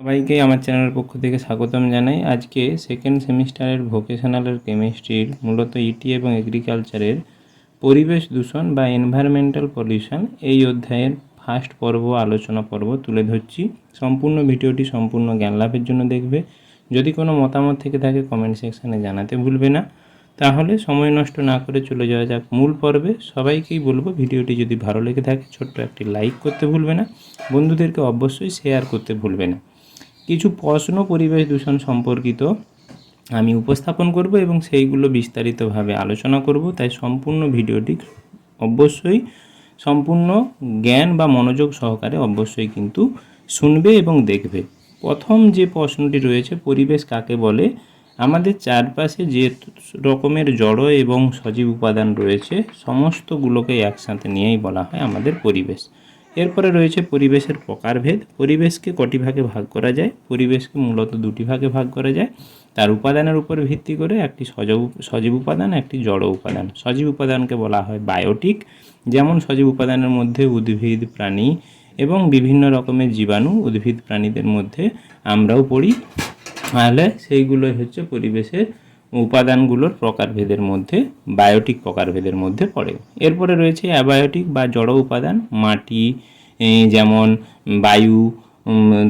সবাইকে আমার চ্যানেলের পক্ষ থেকে স্বাগতম জানাই। আজকে সেকেন্ড সেমিস্টারের ভোকেশনালের কেমিস্ট্রির মূলত ইটি এবং এগ্রিকালচারের পরিবেশ দূষণ বা এনভায়রনমেন্টাল পলিউশন এই অধ্যায়ের ফার্স্ট পর্ব আলোচনা পর্ব তুলে ধরছি। সম্পূর্ণ ভিডিওটি সম্পূর্ণ জ্ঞান লাভের জন্য দেখবে। যদি কোনো মতামত থেকে থাকে কমেন্ট সেকশানে জানাতে ভুলবে না। তাহলে সময় নষ্ট না করে চলে যাওয়া যাক মূল পর্বে। সবাইকেই বলবো ভিডিওটি যদি ভালো লেগে থাকে ছোট্ট একটি লাইক করতে ভুলবে না, বন্ধুদেরকে অবশ্যই শেয়ার করতে ভুলবে না। কিছু প্রশ্ন পরিবেশ দূষণ সম্পর্কিত আমি উপস্থাপন করব এবং সেইগুলো বিস্তারিতভাবে আলোচনা করব, তাই সম্পূর্ণ ভিডিওটি অবশ্যই সম্পূর্ণ জ্ঞান বা মনোযোগ সহকারে অবশ্যই কিন্তু শুনবে এবং দেখবে। প্রথম যে প্রশ্নটি রয়েছে, পরিবেশ কাকে বলে? আমাদের চারপাশে যে রকমের জড় এবং সজীব উপাদান রয়েছে সমস্তগুলোকে একসাথে নিয়েই বলা হয় আমাদের পরিবেশ। এরপরে রয়েছে পরিবেশের প্রকারভেদ। পরিবেশকে কটি ভাগে ভাগ করা যায়? পরিবেশকে মূলত দুটি ভাগে ভাগ করা যায় তার উপাদানের উপর ভিত্তি করে, একটি সজীব উপাদান, একটি জড় উপাদান। সজীব উপাদানকে বলা হয় বায়োটিক, যেমন সজীব উপাদানের মধ্যে উদ্ভিদ, প্রাণী এবং বিভিন্ন রকমের জীবাণু উদ্ভিদ প্রাণীদের মধ্যে আমরাও পড়ি। তাহলে সেইগুলোই হচ্ছে পরিবেশের উপাদানগুলোর প্রকারভেদের মধ্যে, বায়োটিক প্রকারভেদের মধ্যে পড়ে। এরপরে রয়েছে অ্যাবায়োটিক বা জড় উপাদান। মাটি, যেমন বায়ু,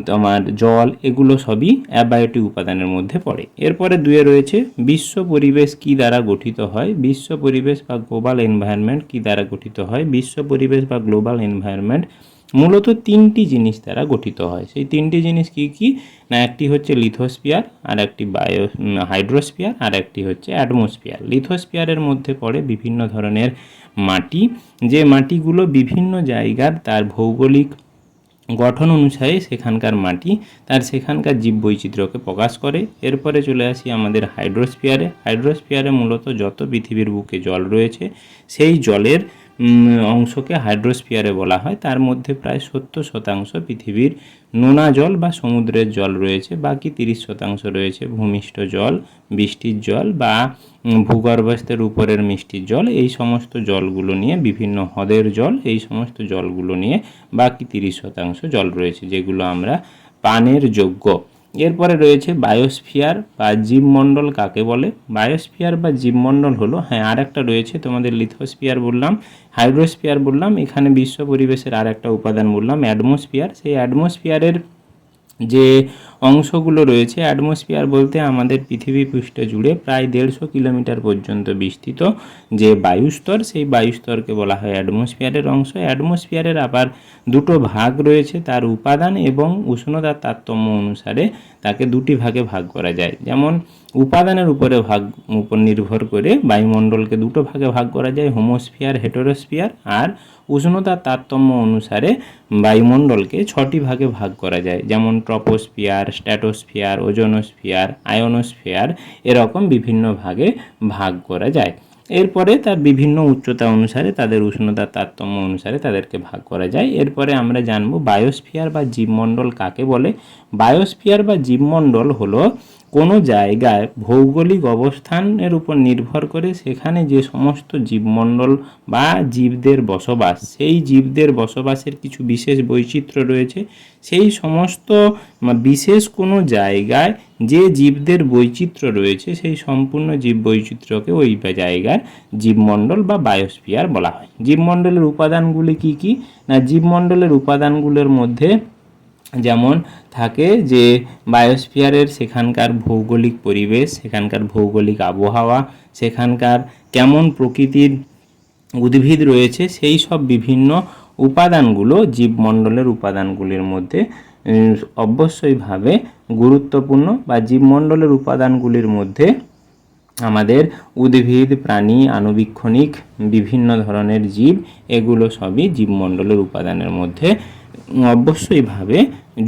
তোমার জল, এগুলো সবই অ্যাবায়োটিক উপাদানের মধ্যে পড়ে। এরপরে দুয়ে রয়েছে বিশ্ব পরিবেশ কী দ্বারা গঠিত হয়? বিশ্ব পরিবেশ বা গ্লোবাল এনভায়রনমেন্ট কী দ্বারা গঠিত হয়? বিশ্ব পরিবেশ বা গ্লোবাল এনভায়রনমেন্ট মূলত তিনটি জিনিস দ্বারা গঠিত হয়। সেই তিনটি জিনিস কি কি না, একটি হচ্ছে লিথোস্ফিয়ার, আর একটি হাইড্রোস্ফিয়ার, আর একটি হচ্ছে অ্যাটমসফিয়ার। লিথোস্ফিয়ারের মধ্যে পড়ে বিভিন্ন ধরনের মাটি, যে মাটিগুলো বিভিন্ন জায়গার তার ভৌগোলিক গঠন অনুসারে সেখানকার মাটি তার সেখানকার জীববৈচিত্র্যকে প্রকাশ করে। এরপরে চলে আসি আমাদের হাইড্রোস্ফিয়ারে। হাইড্রোস্ফিয়ারে মূলত যত পৃথিবীর বুকে জল রয়েছে সেই জলের অংশকে হাইড্রোস্ফিয়ারে বলা হয়। তার মধ্যে প্রায় 70% পৃথিবীর নোনা জল বা সমুদ্রের জল রয়েছে, বাকি 30% রয়েছে ভূমিষ্ঠ জল, বৃষ্টির জল বা ভূগর্ভস্থের উপরের মিষ্টির জল। এই সমস্ত জলগুলো নিয়ে, বিভিন্ন হ্রদের জল, এই সমস্ত জলগুলো নিয়ে বাকি 30% জল রয়েছে যেগুলো আমরা পানের যোগ্য। এরপরে রয়েছে বায়োস্ফিয়ার বা জীবমণ্ডল কাকে বলে? বায়োস্ফিয়ার বা জীবমণ্ডল হলো, আর একটা রয়েছে, তোমাদের লিথোস্ফিয়ার বললাম, হাইড্রোস্ফিয়ার বললাম, এখানে বিশ্ব পরিবেশের আর একটা উপাদান বললাম অ্যাটমসফিয়ার। সেই অ্যাটমসফিয়ারের যে অংশগুলো রয়েছে, অ্যাটমসফিয়ার বলতে আমাদের পৃথিবী পৃষ্ঠ জুড়ে প্রায় 150 কিলোমিটার পর্যন্ত বিস্তৃত যে বায়ুস্তর, সেই বায়ুস্তরকে বলা হয় অ্যাটমসফিয়ারের অংশ। অ্যাটমসফিয়ারের আবার দুটো ভাগ রয়েছে, তার উপাদান এবং উষ্ণতার তারতম্য অনুসারে তাকে দুটি ভাগে ভাগ করা যায়। যেমন উপাদানের উপর নির্ভর করে বায়ুমণ্ডলকে দুটো ভাগে ভাগ করা যায়, হোমোস্ফিয়ার, হেটেরোস্ফিয়ার, আর উষ্ণতার তারতম্য অনুসারে বায়ুমণ্ডলকে 6টি ভাগে ভাগ করা যায়, যেমন ট্রপোস্ফিয়ার, স্ট্র্যাটোস্ফিয়ার, ওজোনোস্ফিয়ার, আয়োনোস্ফিয়ার, এরকম বিভিন্ন ভাগে ভাগ করা যায়। এরপরে তার বিভিন্ন উচ্চতা অনুসারে, তাদের উষ্ণতার তারতম্য অনুসারে তাদেরকে ভাগ করা যায়। এরপরে আমরা জানব বায়োস্ফিয়ার বা জীবমণ্ডল কাকে বলে। বায়োস্ফিয়ার বা জীবমণ্ডল হলো কোনো জায়গায় ভৌগোলিক অবস্থানের উপর নির্ভর করে সেখানে যে সমস্ত জীবমণ্ডল বা জীবদের বসবাস, সেই জীবদের বসবাসের কিছু বিশেষ বৈচিত্র্য রয়েছে। সেই সমস্ত বিশেষ কোনো জায়গায় যে জীবদের বৈচিত্র্য রয়েছে সেই সম্পূর্ণ জীব বৈচিত্র্যকে ওই জায়গার জীবমণ্ডল বা বায়োস্ফিয়ার বলা হয়। জীবমণ্ডলের উপাদানগুলি কি কি না, জীবমণ্ডলের উপাদানগুলোর মধ্যে যেমন থাকে যে বায়োস্ফিয়ারের সেখানকার ভৌগোলিক পরিবেশ, সেখানকার ভৌগোলিক আবহাওয়া, সেখানকার কেমন প্রকৃতির উদ্ভিদ রয়েছে, সেই সব বিভিন্ন উপাদানগুলো জীবমণ্ডলের উপাদানগুলির মধ্যে অবশ্যইভাবে গুরুত্বপূর্ণ। বা জীবমণ্ডলের উপাদানগুলির মধ্যে আমাদের উদ্ভিদ, প্রাণী, আণুবীক্ষণিক বিভিন্ন ধরনের জীব, এগুলো সবই জীবমণ্ডলের উপাদানের মধ্যে অবশ্যইভাবে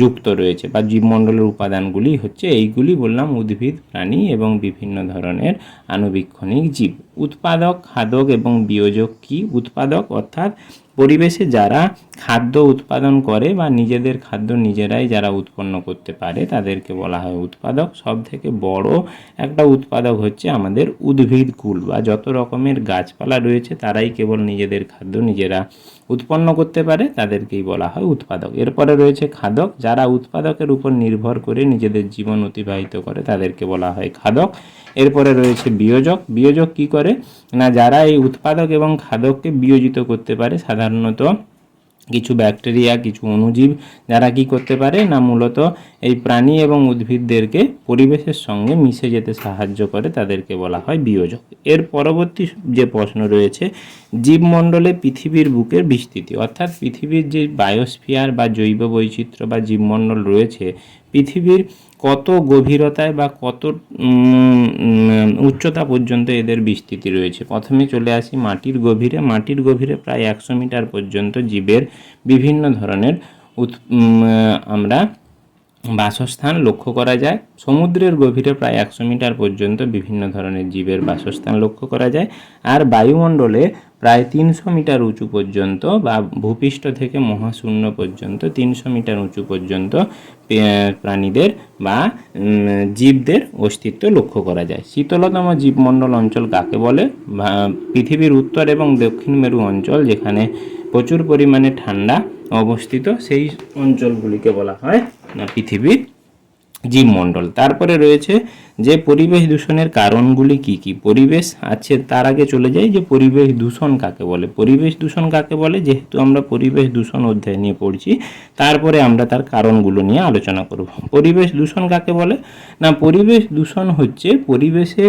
যুক্ত রয়েছে। বা জীবমণ্ডলের উপাদানগুলি হচ্ছে এইগুলি বললাম, উদ্ভিদ, প্রাণী এবং বিভিন্ন ধরনের আণুবীক্ষণিক জীব। উৎপাদক, খাদক এবং বিয়োজক কি? উৎপাদক অর্থাৎ পরিবেশে যারা খাদ্য উৎপাদন করে বা নিজেদের খাদ্য নিজেরাই যারা উৎপন্ন করতে পারে তাদেরকে বলা হয় উৎপাদক। সব থেকে বড় একটা উৎপাদক হচ্ছে আমাদের উদ্ভিদকুল বা যত রকমের গাছপালা রয়েছে তারাই কেবল নিজেদের খাদ্য নিজেরা উৎপন্ন করতে পারে, তাদেরকেই বলা হয় উৎপাদক। এরপরে রয়েছে খাদক, যারা উৎপাদকের উপর নির্ভর করে নিজেদের জীবন অতিবাহিত করে তাদেরকে বলা হয় খাদক। এরপরে রয়েছে বিয়োজক। বিয়োজক কি করে না, যারা এই উৎপাদক এবং খাদককে বিয়োজিত করতে পারে, সাধারণত কিছু ব্যাকটেরিয়া, কিছু অণুজীব যারা কি করতে পারে না, মূলত এই প্রাণী এবং উদ্ভিদদেরকে পরিবেশের সঙ্গে মিশে যেতে সাহায্য করে, তাদেরকে বলা হয় বিয়োজক। এর পরবর্তী যে প্রশ্ন রয়েছে, জীবমণ্ডলে পৃথিবীর বুকের বিস্তৃতি, অর্থাৎ পৃথিবীর যে বায়োস্ফিয়ার বা জৈব বৈচিত্র্য বা জীবমণ্ডল রয়েছে, পৃথিবীর কত গভীরতায় বা কত উচ্চতা পর্যন্ত এদের বিস্তৃতি রয়েছে। প্রথমে চলে আসি মাটির গভীরে। মাটির গভীরে প্রায় 100 মিটার পর্যন্ত জীবের বিভিন্ন ধরনের আমরা বাসস্থান লক্ষ্য করা যায়। সমুদ্রের গভীরে প্রায় 100 মিটার পর্যন্ত বিভিন্ন ধরনের জীবের বাসস্থান লক্ষ্য করা যায়। আর বায়ুমণ্ডলে প্রায় 300 মিটার উঁচু পর্যন্ত বা ভূপৃষ্ঠ থেকে মহাশূন্য পর্যন্ত 300 মিটার উঁচু পর্যন্ত প্রাণীদের বা জীবদের অস্তিত্ব লক্ষ্য করা যায়। শীতলতম জীবমণ্ডল অঞ্চল কাকে বলে? পৃথিবীর উত্তর এবং দক্ষিণ মেরু অঞ্চল, যেখানে প্রচুর পরিমাণে ঠান্ডা অবস্থিত, সেই অঞ্চলগুলিকে বলা হয় না পৃথিবীর জীবমণ্ডল। তারপরে রয়েছে যে পরিবেশ দূষণের কারণগুলি কি কি। পরিবেশ আছে, তার আগে চলে যাই যে পরিবেশ দূষণ কাকে বলে। পরিবেশ দূষণ কাকে বলে, যেহেতু আমরা পরিবেশ দূষণ অধ্যায় নিয়ে পড়ছি, তারপরে আমরা তার কারণগুলো নিয়ে আলোচনা করব। পরিবেশ দূষণ কাকে বলে না, পরিবেশ দূষণ হচ্ছে পরিবেশে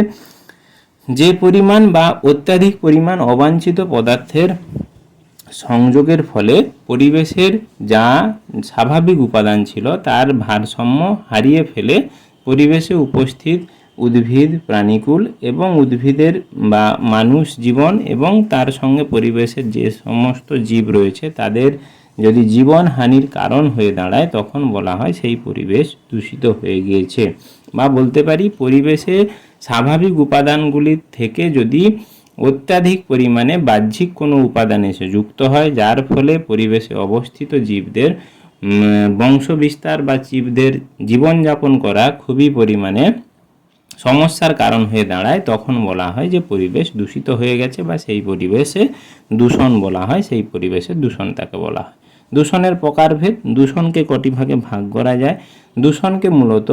যে পরিমাণ বা অত্যাধিক পরিমাণ অবাঞ্ছিত পদার্থের সংযোগের ফলে পরিবেশের যা স্বাভাবিক উপাদান ছিল তার ভারসাম্য হারিয়ে ফেলে পরিবেশে উপস্থিত উদ্ভিদ, প্রাণীকুল এবং উদ্ভিদের বা মানুষ জীবন এবং তার সঙ্গে পরিবেশের যে সমস্ত জীব রয়েছে তাদের যদি জীবন হানির কারণ হয়ে দাঁড়ায়, তখন বলা হয় সেই পরিবেশ দূষিত হয়ে গিয়েছে। বা বলতে পারি পরিবেশে স্বাভাবিক উপাদানগুলির থেকে যদি অত্যাধিক পরিমাণে বাহ্যিক কোনো উপাদান এসে যুক্ত হয়, যার ফলে পরিবেশে অবস্থিত জীবদের বংশবিস্তার বা জীবদের জীবনযাপন করা খুবই পরিমাণে সমস্যার কারণ হয়ে দাঁড়ায়, তখন বলা হয় যে পরিবেশ দূষিত হয়ে গেছে বা সেই পরিবেশে দূষণ বলা হয়, সেই পরিবেশের দূষণ তাকে বলা হয়। দূষণের প্রকারভেদ। দূষণকে কটি ভাগে ভাগ করা যায়? দূষণকে মূলত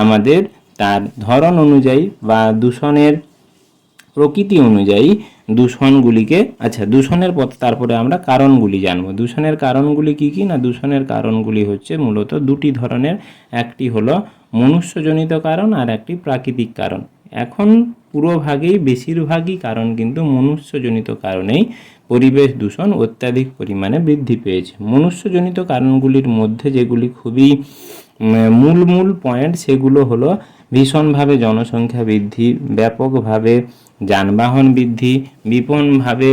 আমাদের তার ধরন অনুযায়ী বা দূষণের প্রকৃতি অনুযায়ী দূষণগুলিকে দূষণের পর তারপরে আমরা কারণগুলি জানবো। দূষণের কারণগুলি কি কি না, দূষণের কারণগুলি হচ্ছে মূলত দুটি ধরনের। একটি হলো মনুষ্যজনিত কারণ আর একটি প্রাকৃতিক কারণ। এখন বেশিরভাগই কারণ কিন্তু মনুষ্যজনিত কারণেই পরিবেশ দূষণ অত্যাধিক পরিমাণে বৃদ্ধি পেয়েছে। মনুষ্যজনিত কারণগুলির মধ্যে যেগুলি খুবই মূল পয়েন্ট, সেগুলো হলো ভীষণভাবে জনসংখ্যা বৃদ্ধি, ব্যাপকভাবে যানবাহন বৃদ্ধি, বিপুলভাবে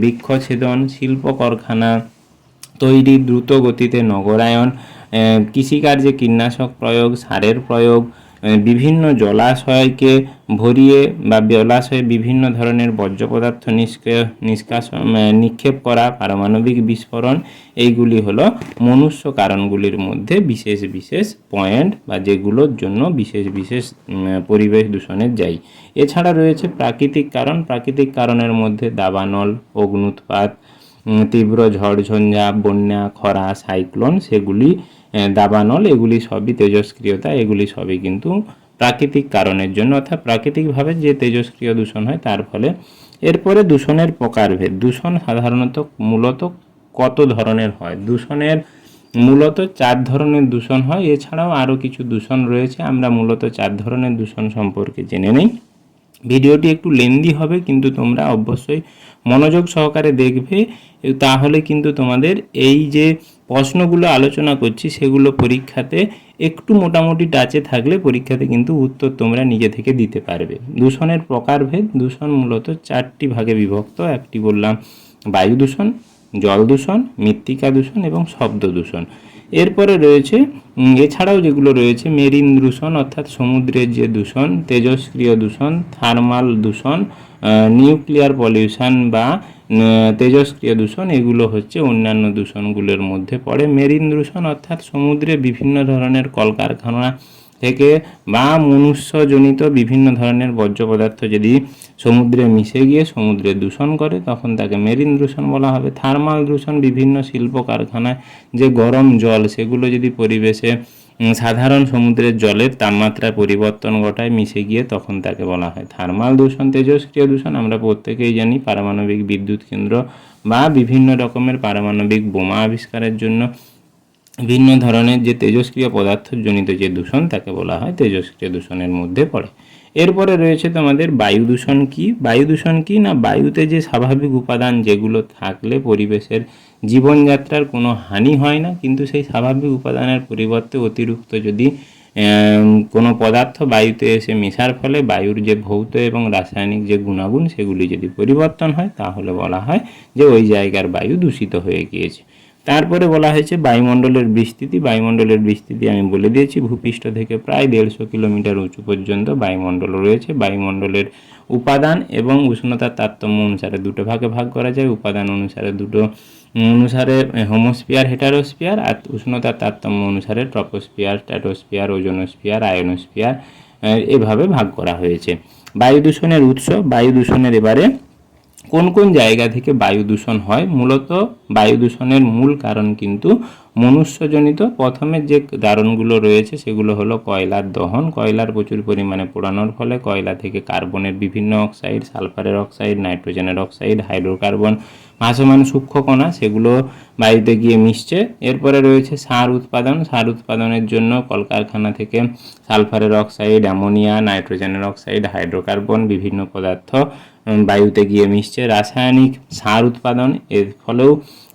বৃক্ষছেদন, শিল্প কারখানা তৈরি, দ্রুত গতিতে নগরায়ন, কৃষিকার্যে কীটনাশক প্রয়োগ, সারের প্রয়োগ, বিভিন্ন জলাশয়কে ভরিয়ে বা জলাশয়ে বিভিন্ন ধরনের বর্জ্য পদার্থ নিক্ষেপ করা, পারমাণবিক বিস্ফোরণ, এইগুলি হলো মনুষ্য কারণগুলির মধ্যে বিশেষ বিশেষ পয়েন্ট বা যেগুলোর জন্য বিশেষ বিশেষ পরিবেশ দূষণের দায়ী। এছাড়া রয়েছে প্রাকৃতিক কারণ। প্রাকৃতিক কারণের মধ্যে দাবানল, অগ্ন্যুৎপাত, তীব্র ঝড়ঝঞ্ঝা, বন্যা, খরা, সাইক্লোন, সেগুলি দাবানল, এগুলি সবই তেজস্ক্রিয়তা, এগুলি সবই কিন্তু প্রাকৃতিক কারণের জন্য, অর্থাৎ প্রাকৃতিকভাবে যে তেজস্ক্রিয় দূষণ হয় তার ফলে। এরপরে দূষণের প্রকারভেদ। দূষণ সাধারণত মূলত কত ধরনের হয়? দূষণের মূলত 4 ধরনের দূষণ হয়। এছাড়াও আরও কিছু দূষণ রয়েছে, আমরা মূলত 4 ধরনের দূষণ সম্পর্কে জেনে নেই। ভিডিওটি একটু লেন্দি হবে, কিন্তু তোমরা অবশ্যই মনোযোগ সহকারে দেখবে, তাহলে কিন্তু তোমাদের এই যে প্রশ্নগুলো আলোচনা করছি সেগুলো পরীক্ষাতে একটু মোটামুটি টাচে থাকলে পরীক্ষাতে কিন্তু উত্তর তোমরা নিজে থেকে দিতে পারবে। দূষণের প্রকারভেদ। দূষণ মূলত 4টি ভাগে বিভক্ত। একটি বললাম বায়ু দূষণ, জল দূষণ, মৃত্তিকা দূষণ এবং শব্দ দূষণ। এরপরে রয়েছে এছাড়াও যেগুলো রয়েছে মেরিন দূষণ, অর্থাৎ সমুদ্রের যে দূষণ, তেজস্ক্রিয় দূষণ, থার্মাল দূষণ, নিউক্লিয়ার পলিউশন বা তেজস্ক্রিয় দূষণ, এগুলো হচ্ছে অন্যান্য দূষণগুলোর মধ্যে পড়ে। মেরিন দূষণ অর্থাৎ সমুদ্রে বিভিন্ন ধরনের কলকারখানা থেকে বা মনুষ্যজনিত বিভিন্ন ধরনের বর্জ্য পদার্থ যদি সমুদ্রে মিশে গিয়ে সমুদ্রে দূষণ করে তখন তাকে মেরিন দূষণ বলা হবে। থার্মাল দূষণ বিভিন্ন শিল্প কারখানায় যে গরম জল সেগুলো যদি পরিবেশে সাধারণ সমুদ্রের জলের তাপমাত্রার পরিবর্তন ঘটায় মিশে গিয়ে তখন তাকে বলা হয় থার্মাল দূষণ। তেজস্ক্রিয় দূষণ আমরা প্রত্যেকেই জানি, পারমাণবিক বিদ্যুৎ কেন্দ্র বা বিভিন্ন রকমের পারমাণবিক বোমা আবিষ্কারের জন্য ভিন্ন ধরনের যে তেজস্ক্রিয় পদার্থজনিত যে দূষণ তাকে বলা হয় তেজস্ক্রিয় দূষণের মধ্যে পড়ে। এরপরে রয়েছে তোমাদের বায়ু দূষণ কি। বায়ু দূষণ কি না, বায়ুতে যে স্বাভাবিক উপাদান যেগুলো থাকলে পরিবেশের জীবনযাত্রার কোনো হানি হয় না, কিন্তু সেই স্বাভাবিক উপাদানের পরিবর্তে অতিরিক্ত যদি কোনো পদার্থ বায়ুতে এসে মেশার ফলে বায়ুর যে ভৌত এবং রাসায়নিক যে গুণাগুণ সেগুলি যদি পরিবর্তন হয় তাহলে বলা হয় যে ওই জায়গার বায়ু দূষিত হয়ে গিয়েছে। তারপরে বলা হয়েছে বায়ুমণ্ডলের বিস্তৃতি। বায়ুমণ্ডলের বিস্তৃতি আমি বলে দিয়েছি, ভূপৃষ্ঠ থেকে প্রায় 150 কিলোমিটার উঁচু পর্যন্ত বায়ুমণ্ডল রয়েছে। বায়ুমণ্ডলের উপাদান এবং উষ্ণতার তারতম্য অনুসারে দুটো ভাগে ভাগ করা যায়। উপাদান অনুসারে হোমোস্ফিয়ার, হেটারোস্ফিয়ার, আর উষ্ণতার তারতম্য অনুসারে ট্রপোস্ফিয়ার, স্ট্র্যাটোস্ফিয়ার, ওজোনোস্ফিয়ার, আয়োনোস্ফিয়ার, এভাবে ভাগ করা হয়েছে। বায়ু দূষণের উৎস। বায়ু দূষণের এবারে কোন কোন জায়গা থেকে বায়ু দূষণ হয়। মূলত বায়ু দূষণের মূল কারণ কিন্তু মনুষ্যজনিত। প্রথমে যে কারণগুলো রয়েছে সেগুলো হলো কয়লার দহন। কয়লার প্রচুর পরিমাণে পোড়ানোর ফলে কয়লা থেকে কার্বনের বিভিন্ন অক্সাইড, সালফারের অক্সাইড, নাইট্রোজেনের অক্সাইড, হাইড্রোকার্বন, ভাসমান সূক্ষ্ম কণা সেগুলো বায়ুতে গিয়ে মিশছে। এরপরে রয়েছে সার উৎপাদন। সার উৎপাদনের জন্য কলকারখানা থেকে সালফারের অক্সাইড, অ্যামোনিয়া, নাইট্রোজেনের অক্সাইড, হাইড্রোকার্বন বিভিন্ন পদার্থ বায়ুতে গিয়ে মিশছে। রাসায়নিক সার উৎপাদন, এর ফলেও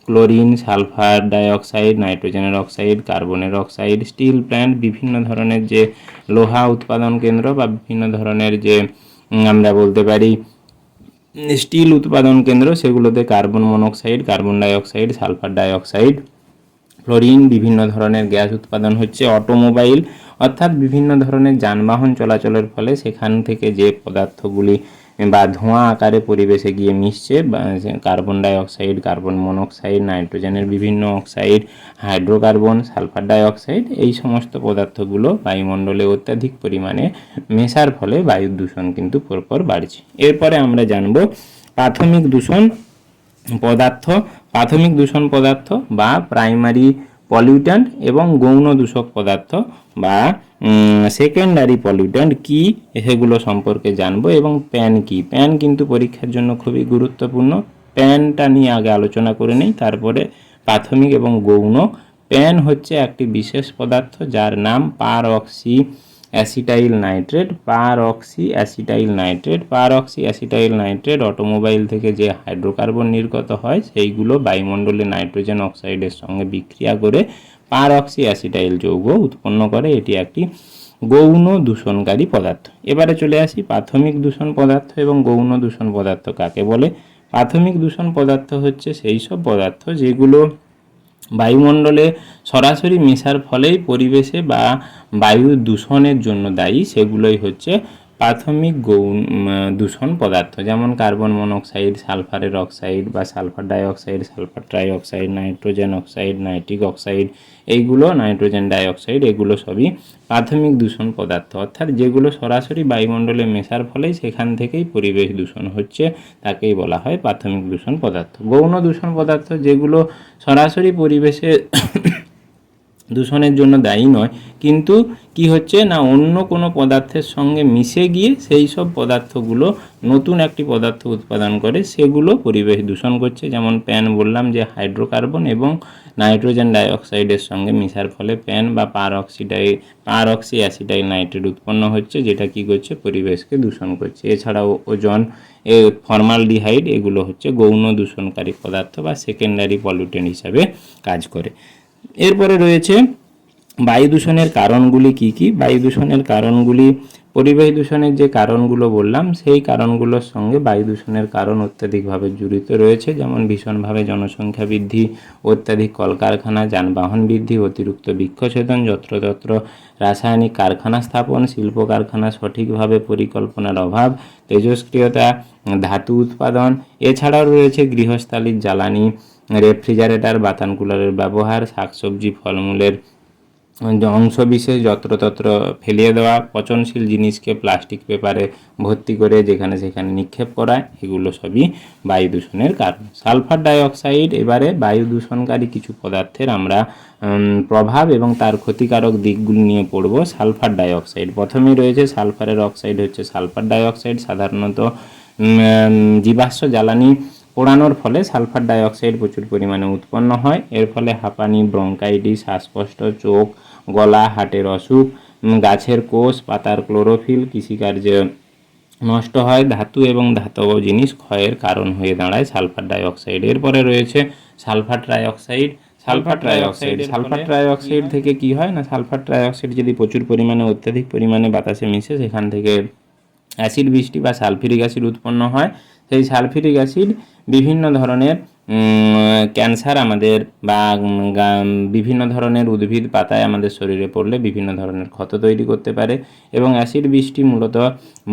ক্লোরিন, সালফার ডাইঅক্সাইড, নাইট্রোজেনের অক্সাইড, কার্বনের অক্সাইড। স্টিল প্ল্যান্ট, বিভিন্ন ধরনের যে লোহা উৎপাদন কেন্দ্র বা বিভিন্ন ধরনের যে আমরা বলতে পারি স্টিল উৎপাদন কেন্দ্র সেগুলোতে carbon monoxide, carbon dioxide, sulphur dioxide, fluorine, বিভিন্ন ধরনের গ্যাস উৎপাদন হচ্ছে। অটোমোবাইল অর্থাৎ বিভিন্ন ধরনের যানবাহন চলাচলের ফলে সেখান থেকে যে পদার্থগুলি বা ধোঁয়া আকারে পরিবেশে গিয়ে মিশছে, কার্বন ডাইঅক্সাইড, কার্বন মনোক্সাইড, নাইট্রোজেনের বিভিন্ন অক্সাইড, হাইড্রোকার্বন, সালফার ডাইঅক্সাইড, এই সমস্ত পদার্থগুলো বায়ুমণ্ডলে অত্যাধিক পরিমাণে মেশার ফলে বায়ু দূষণ কিন্তু পরপর বাড়ছে। এরপরে আমরা জানব প্রাথমিক দূষণ পদার্থ। প্রাথমিক দূষণ পদার্থ বা প্রাইমারি পলিউট্যান্ট এবং গৌণ দূষক পদার্থ বা সেকেন্ডারি পলিউট্যান্ট কি সেগুলো সম্পর্কে জানবো। এবং প্যান কি। প্যান কিন্তু পরীক্ষার জন্য খুবই গুরুত্বপূর্ণ। প্যানটা নিয়ে আগে আলোচনা করে নেই, তারপরে প্রাথমিক এবং গৌণ। প্যান হচ্ছে একটি বিশেষ পদার্থ যার নাম peroxy acetyl nitrate. Peroxy acetyl nitrate. Peroxy acetyl nitrate automobile থেকে যে হাইড্রোকার্বন নির্গত হয় সেইগুলো বায়ুমণ্ডলে নাইট্রোজেন অক্সাইডের সঙ্গে বিক্রিয়া করে পারঅক্সি অ্যাসিটাইল যৌগ উৎপন্ন করে। এটি একটি গৌণ দূষণকারী পদার্থ। এবারে চলে আসি প্রাথমিক দূষণ পদার্থ এবং গৌণ দূষণ পদার্থ কাকে বলে। প্রাথমিক দূষণ পদার্থ হচ্ছে সেই সব পদার্থ যেগুলো বায়ুমণ্ডলে সরাসরি মেশার ফলেই পরিবেশে বা বায়ু দূষণের জন্য দায়ী, সেগুলোই হচ্ছে প্রাথমিক দূষণ পদার্থ। যেমন কার্বন মনোক্সাইড, সালফারের অক্সাইড বা sulphur dioxide, sulphur trioxide, nitrogen oxide, nitric oxide, এইগুলো নাইট্রোজেন ডাইঅক্সাইড, এগুলো সবই প্রাথমিক দূষণ পদার্থ। অর্থাৎ যেগুলো সরাসরি বায়ুমণ্ডলে মেশার ফলেই সেখান থেকেই পরিবেশ দূষণ হচ্ছে তাকেই বলা হয় প্রাথমিক দূষণ পদার্থ। গৌণ দূষণ পদার্থ যেগুলো সরাসরি পরিবেশে দূষণের জন্য দায়ী নয়, কিন্তু কি হচ্ছে না অন্য কোনো পদার্থের সঙ্গে মিশে গিয়ে সেই সব পদার্থগুলো নতুন একটি পদার্থ উৎপাদন করে, সেগুলো পরিবেশ দূষণ করছে। যেমন প্যান বললাম যে হাইড্রোকার্বন এবং নাইট্রোজেন ডাইঅক্সাইডের সঙ্গে মিশার ফলে প্যান বা পারঅক্সি অ্যাসিটাইল নাইট্রেট উৎপন্ন হচ্ছে, যেটা কি করছে পরিবেশকে দূষণ করছে। এছাড়াও ওজন, ফর্মালডিহাইড, এগুলো হচ্ছে গৌণ দূষণকারী পদার্থ বা সেকেন্ডারি পলিউটেন্ট হিসাবে কাজ করে। এরপরে রয়েছে বায়ু দূষণের কারণগুলি কি কি? বায়ু দূষণের কারণগুলি, পরিবেশ দূষণের যে কারণগুলো বললাম সেই কারণগুলোর সঙ্গে বায়ু দূষণের কারণ অত্যাধিকভাবে জড়িত রয়েছে, যেমন ভীষণভাবে জনসংখ্যা বৃদ্ধি, অত্যাধিক কলকারখানা, যানবাহন বৃদ্ধি, অতিরিক্ত বৃক্ষছেদন, যত্রতত্র রাসায়নিক কারখানা স্থাপন, শিল্প কারখানা সঠিকভাবে পরিকল্পনার অভাব, তেজস্ক্রিয়তা, ধাতু উৎপাদন। এছাড়াও রয়েছে গৃহস্থালির জ্বালানি, রেফ্রিজারেটর, বাতানুকুলারের ব্যবহার, শাকসবজি ফলমূলের অংশবিশেষ যত্রতত্র ফেলিয়ে দেওয়া, পচনশীল জিনিসকে প্লাস্টিক পেপারে ভর্তি করে যেখানে সেখানে নিক্ষেপ করা, এগুলো সবই বায়ু দূষণের কারণ। সালফার ডাইঅক্সাইড, এবারে বায়ু দূষণকারী কিছু পদার্থের আমরা প্রভাব এবং তার ক্ষতিকারক দিকগুলি নিয়ে পড়ব। সালফার ডাইঅক্সাইড, প্রথমেই রয়েছে সালফারের অক্সাইড হচ্ছে সালফার ডাইঅক্সাইড। সাধারণত জীবাশ্ম জ্বালানি পোড়ানোর ফলে সালফার ডাইঅক্সাইড প্রচুর পরিমাণে উৎপন্ন হয়। এর ফলে হাঁপানি, ব্রঙ্কাইটিস, শ্বাসকষ্ট, চোখ, গলা, হার্টের অসুখ, গাছের কোষ, পাতার ক্লোরোফিল কৃষিকার্যে নষ্ট হয়, ধাতু এবং ধাতব জিনিস ক্ষয়ের কারণ হয়ে দাঁড়ায় সালফার ডাইঅক্সাইড। এরপরে রয়েছে সালফার ট্রাইঅক্সাইড। সালফার ট্রাইঅক্সাইড থেকে কি হয় না, সালফার ট্রাইঅক্সাইড যদি প্রচুর পরিমাণে অত্যাধিক পরিমাণে বাতাসে মিশে সেখান থেকে অ্যাসিড বৃষ্টি বা সালফিউরিক অ্যাসিড উৎপন্ন হয়। সেই সালফিউরিক অ্যাসিড বিভিন্ন ধরনের ক্যান্সার আমাদের বা বিভিন্ন ধরনের উদ্ভিদ পাতায় আমাদের শরীরে পড়লে বিভিন্ন ধরনের ক্ষত তৈরি করতে পারে। এবং অ্যাসিড বৃষ্টি মূলত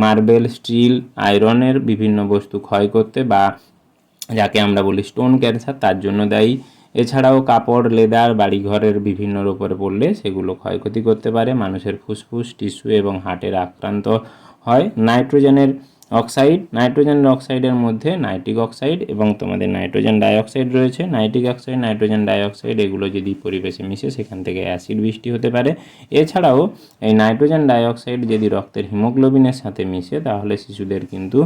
মার্বেল, স্টিল, আয়রনের বিভিন্ন বস্তু ক্ষয় করতে বা যাকে আমরা বলি স্টোন ক্যান্সার, তার জন্য দায়ী। এছাড়াও কাপড়, লেদার, বাড়িঘরের বিভিন্নর উপরে পড়লে সেগুলো ক্ষয়ক্ষতি করতে পারে, মানুষের ফুসফুস, টিস্যু এবং হার্টের আক্রান্ত হয়। নাইট্রোজেনের অক্সাইডের মধ্যে নাইট্রিক অক্সাইড এবং তোমাদের নাইট্রোজেন ডাইঅক্সাইড রয়েছে। নাইট্রিক অক্সাইড, নাইট্রোজেন ডাইঅক্সাইড এগুলো যদি পরিবেশে মিশে সেখান থেকে অ্যাসিড বৃষ্টি হতে পারে। এছাড়াও এই নাইট্রোজেন ডাইঅক্সাইড যদি রক্তের হিমোগ্লোবিনের সাথে মিশে তাহলে শিশুদের কিন্তু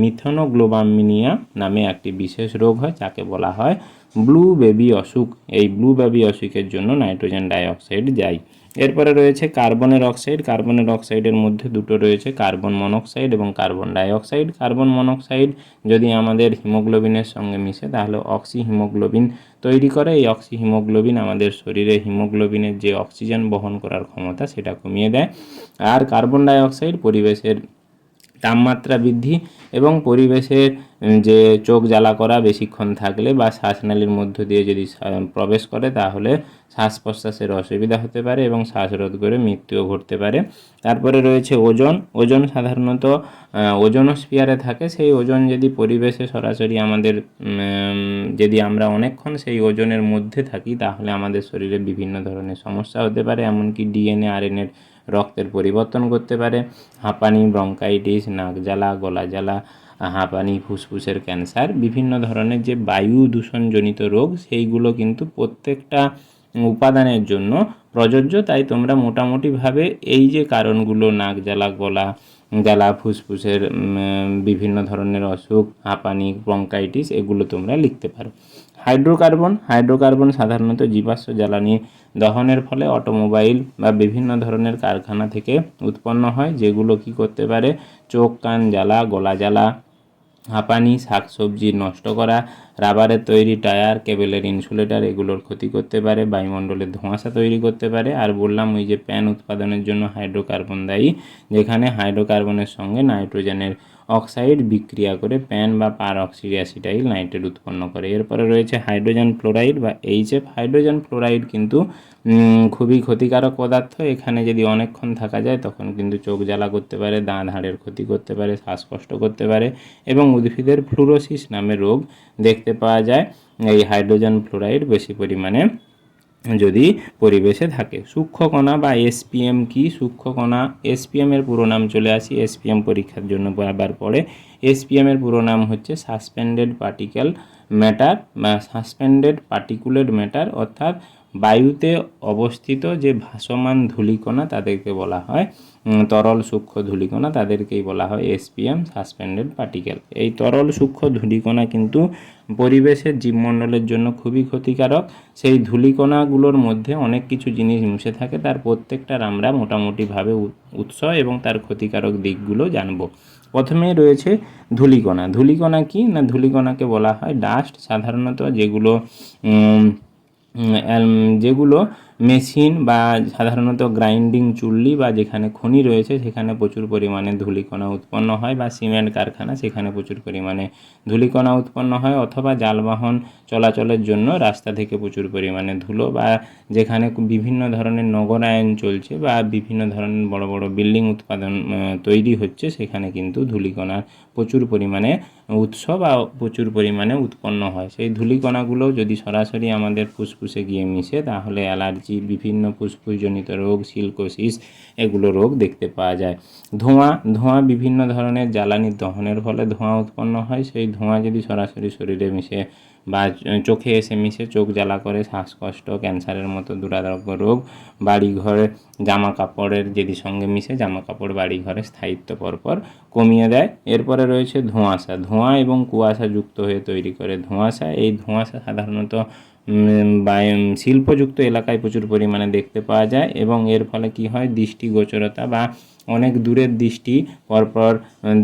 মিথেনোগ্লোবামিনিয়া নামে একটি বিশেষ রোগ হয়, যাকে বলা হয় ব্লু বেবি অসুখ। এই ব্লু বেবি অসুখের জন্য নাইট্রোজেন ডাইঅক্সাইড যায়। এরপরে রয়েছে কার্বনের অক্সাইড। কার্বনের অক্সাইডের মধ্যে দুটো রয়েছে, কার্বন মনোক্সাইড এবং কার্বন ডাইঅক্সাইড। কার্বন মনোক্সাইড যদি আমাদের হিমোগ্লোবিনের সঙ্গে মিশে তাহলে অক্সি হিমোগ্লোবিন তৈরি করে। এই অক্সি হিমোগ্লোবিন আমাদের শরীরে হিমোগ্লোবিনের যে অক্সিজেন বহন করার ক্ষমতা সেটা কমিয়ে দেয়। আর কার্বন ডাইঅক্সাইড পরিবেশের তাপমাত্রা বৃদ্ধি এবং পরিবেশের যে চোখ জ্বালা করা বেশিক্ষণ থাকলে বা শ্বাসনালীর মধ্য দিয়ে যদি প্রবেশ করে তাহলে শ্বাস প্রশ্বাসের অসুবিধা হতে পারে এবং শ্বাসরোধ করে মৃত্যুও ঘটতে পারে। তারপরে রয়েছে ওজোন। ওজোন সাধারণত ওজোনোস্ফিয়ারে থাকে। সেই ওজোন যদি পরিবেশে সরাসরি আমাদের যদি আমরা অনেকক্ষণ সেই ওজনের মধ্যে থাকি তাহলে আমাদের শরীরে বিভিন্ন ধরনের সমস্যা হতে পারে, এমনকি ডিএনএ, আরএনএর রক্তের পরিবর্তন করতে পারে। হাঁপানি, ব্রঙ্কাইটিস, নাক জ্বালা, গলা জ্বালা, হাঁপানি, ফুসফুসের ক্যান্সার, বিভিন্ন ধরনের যে বায়ু দূষণজনিত রোগ সেইগুলো কিন্তু প্রত্যেকটা উপাদানের জন্য প্রযোজ্য। তাই তোমরা মোটামুটিভাবে এই যে কারণগুলো, নাক জ্বালা, গলা জ্বালা, ফুসফুসের বিভিন্ন ধরনের অসুখ, হাঁপানি, ব্রঙ্কাইটিস, এগুলো তোমরা লিখতে পারো। হাইড্রোকার্বন সাধারণত জীবাশ্ম জ্বালানি দহনের ফলে অটোমোবাইল বা বিভিন্ন ধরনের কারখানা থেকে উৎপন্ন হয়, যেগুলো কি করতে পারে, চোখ, কান জ্বালা, গলা জ্বালা, হাঁপানি, শাকসবজি নষ্ট করা, রাবারের তৈরি টায়ার, কেবেলের ইনসুলেটর এগুলোর ক্ষতি করতে পারে, বায়ুমণ্ডলের ধোঁয়াশা তৈরি করতে পারে। আর বললাম ওই যে প্যান উৎপাদনের জন্য হাইড্রোকার্বন দায়ী, যেখানে হাইড্রোকার্বনের সঙ্গে নাইট্রোজেনের অক্সাইড বিক্রিয়া করে প্যান বা পার অক্সিঅ্যাসিটাইল নাইট্রেট উৎপন্ন করে। এরপরে রয়েছে হাইড্রোজেন ফ্লোরাইড বা এইচএফ। হাইড্রোজেন ফ্লোরাইড কিন্তু খুবই ক্ষতিকারক পদার্থ। এখানে যদি অনেকক্ষণ থাকা যায় তখন কিন্তু চোখ জ্বালা করতে পারে, দাঁত হাড়ের ক্ষতি করতে পারে, শ্বাসকষ্ট করতে পারে এবং উদ্ভিদের ফ্লুরোসিস নামে রোগ দেখতে পাওয়া যায় এই হাইড্রোজেন ফ্লোরাইড বেশি পরিমাণে যদি পরিবেশে থাকে। সূক্ষ্মকণা বা এসপিএম কি? সূক্ষ্মকণা, এসপিএমের পুরো নাম চলে আসি, এসপিএম পরীক্ষার জন্য বারবার পড়ে। এসপিএমের পুরো নাম হচ্ছে সাসপেন্ডেড পার্টিকেল ম্যাটার বা সাসপেন্ডেড পার্টিকুলেট ম্যাটার, অর্থাৎ বায়ুতে অবস্থিত যে ভাসমান ধূলিকণা তাদেরকে বলা হয় তরল সূক্ষ্ম ধূলিকণা, তাদেরকেই বলা হয় এসপিএম, সাসপেন্ডেড পার্টিকেল। এই তরল সূক্ষ্ম ধূলিকণা কিন্তু পরিবেশের জীবমণ্ডলের জন্য খুবই ক্ষতিকারক। সেই ধূলিকণাগুলোর মধ্যে অনেক কিছু জিনিস মিশে থাকে, তার প্রত্যেকটার আমরা মোটামুটিভাবে উৎস এবং তার ক্ষতিকারক দিকগুলো জানব। প্রথমেই রয়েছে ধূলিকণা। ধূলিকণা কি না, ধূলিকণাকে বলা হয় ডাস্ট। সাধারণত যেগুলো মেশিন বা সাধারণত গ্রাইন্ডিং চুল্লি বা যেখানে খনি রয়েছে সেখানে প্রচুর পরিমাণে ধূলিকণা উৎপন্ন হয়, বা সিমেন্ট কারখানা সেখানে প্রচুর পরিমাণে ধূলিকণা উৎপন্ন হয়, অথবা যানবাহন চলাচলের জন্য রাস্তা থেকে প্রচুর পরিমাণে ধুলো, বা যেখানে বিভিন্ন ধরনের নগরায়ন চলছে বা বিভিন্ন ধরনের বড় বড় বিল্ডিং উৎপাদন তৈরি হচ্ছে, সেখানে কিন্তু ধূলিকণার প্রচুর পরিমাণে উৎস বা প্রচুর পরিমাণে উৎপন্ন হয়। সেই ধূলিকণাগুলো যদি সরাসরি আমাদের ফুসফুসে গিয়ে মিশে তাহলে অ্যালার্জি, বিভিন্ন ফুসফুসজনিত রোগ, সিলকোসিস এগুলো রোগ দেখতে পাওয়া যায়। ধোঁয়া বিভিন্ন ধরনের জ্বালানির দহনের ফলে ধোঁয়া উৎপন্ন হয়। সেই ধোঁয়া যদি সরাসরি শরীরে মিশে বা চোখে এসে মিশে চোখ জ্বালা করে, শ্বাসকষ্ট, ক্যান্সারের মতো দুরারোগ্য রোগ, বাড়িঘরে জামা কাপড়ের যদি সঙ্গে মিশে জামা কাপড় বাড়িঘরে স্থায়িত্ব পরপর কমিয়ে দেয়। এরপরে রয়েছে ধোঁয়াশা। ধোঁয়া এবং কুয়াশা যুক্ত হয়ে তৈরি করে ধোঁয়াশা। এই ধোঁয়াশা সাধারণত শিল্পযুক্ত এলাকায় প্রচুর পরিমাণে দেখতে পাওয়া যায়, এবং এর ফলে কি হয়, দৃষ্টিগোচরতা বা অনেক দূরের দৃষ্টি পরপর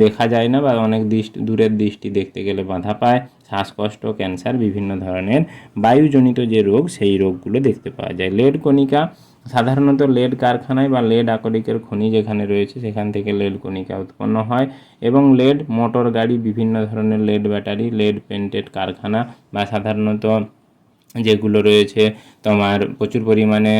দেখা যায় না, বা অনেক দূরের দৃষ্টি দেখতে গেলে বাধা পায়। শ্বাসকষ্ট, ক্যান্সার, বিভিন্ন ধরনের বায়ুজনিত যে রোগ সেই রোগগুলো দেখতে পাওয়া যায়। লেড কণিকা, সাধারণত লেড কারখানায় বা লেড আকরিকের খনি যেখানে রয়েছে সেখান থেকে লেড কণিকা উৎপন্ন হয়, এবং লেড মোটর গাড়ি, বিভিন্ন ধরনের লেড ব্যাটারি, লেড পেন্টেড কারখানা বা সাধারণত যেগুলো রয়েছে তোমার প্রচুর পরিমাণে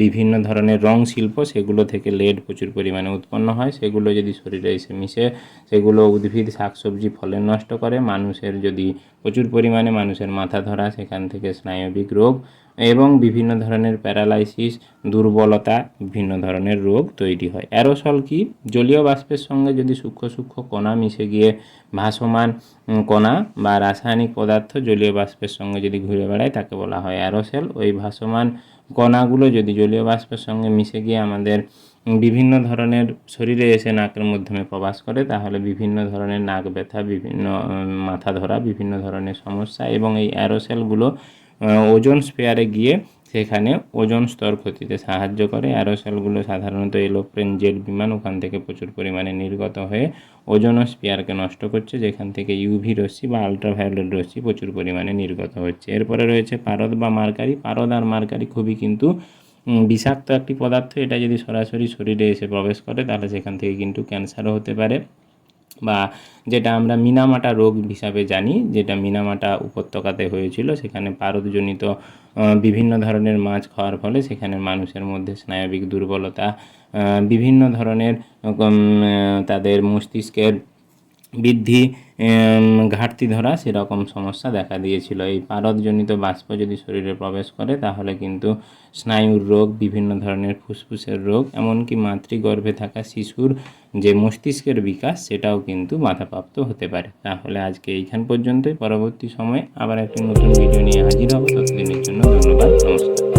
বিভিন্ন ধরনের রং শিল্প, সেগুলো থেকে লেড প্রচুর পরিমাণে উৎপন্ন হয়। সেগুলো যদি শরীরে এসে মিশে সেগুলো উদ্ভিদ, শাকসবজি, ফলের নষ্ট করে। মানুষের যদি প্রচুর পরিমাণে মানুষের মাথা ধরা, সেখান থেকে স্নায়বিক রোগ এবং বিভিন্ন ধরনের প্যারালাইসিস, দুর্বলতা, বিভিন্ন ধরনের রোগ তৈরি হয়। অ্যারোসল কি, জলীয় বাষ্পের সঙ্গে যদি সূক্ষ্ম সূক্ষ্ম কণা মিশে গিয়ে ভাসমান কণা বা রাসায়নিক পদার্থ জলীয় বাষ্পের সঙ্গে যদি ঘুরে বেড়ায় তাকে বলা হয় অ্যারোসল। ওই ভাসমান কণাগুলো যদি জলীয় বাষ্পের সঙ্গে মিশে গিয়ে আমাদের বিভিন্ন ধরনের শরীরে এসে নাকের মাধ্যমে প্রবেশ করে তাহলে বিভিন্ন ধরনের নাক ব্যথা, বিভিন্ন মাথা ধরা, বিভিন্ন ধরনের সমস্যা, এবং এই অ্যারোসলগুলো ওজোন স্ফিয়ারে গিয়ে সেখানে ওজোন স্তর ক্ষতিতে সাহায্য করে। অ্যারোসলগুলো সাধারণত এরোপ্লেন, জেট বিমান ওখান থেকে প্রচুর পরিমাণে নির্গত হয়ে ওজোন স্ফিয়ারকে নষ্ট করছে, যেখান থেকে ইউভি রশ্মি বা আলট্রাভায়োলেট রশ্মি প্রচুর পরিমাণে নির্গত হচ্ছে। এরপরে রয়েছে পারদ বা মার্কারি। পারদ আর মার্কারি খুবই কিন্তু বিষাক্ত একটি পদার্থ। এটা যদি সরাসরি শরীরে এসে প্রবেশ করে তাহলে সেখান থেকে কিন্তু ক্যান্সারও হতে পারে, বা যেটা আমরা মিনামাটা রোগ হিসাবে জানি, যেটা মিনামাটা উপত্যকাতে হয়েছিল। সেখানে পারদজনিত বিভিন্ন ধরনের মাছ খাওয়ার ফলে সেখানে মানুষের মধ্যে স্নায়বিক দুর্বলতা, বিভিন্ন ধরনের তাদের মস্তিষ্কের বৃদ্ধি, ঘাটতি ধরা, সেরকম সমস্যা দেখা দিয়েছিল। এই পারদজনিত বাষ্প যদি শরীরে প্রবেশ করে তাহলে কিন্তু স্নায়ুর রোগ, বিভিন্ন ধরনের ফুসফুসের রোগ, এমনকি মাতৃগর্ভে থাকা শিশুর যে মস্তিষ্কের বিকাশ সেটাও কিন্তু বাধাপ্রাপ্ত হতে পারে। তাহলে আজকে এইখান পর্যন্তই। পরবর্তী সময়ে আবার একটি নতুন ভিডিও নিয়ে হাজির হব। ততদিনের জন্য ধন্যবাদ, নমস্কার।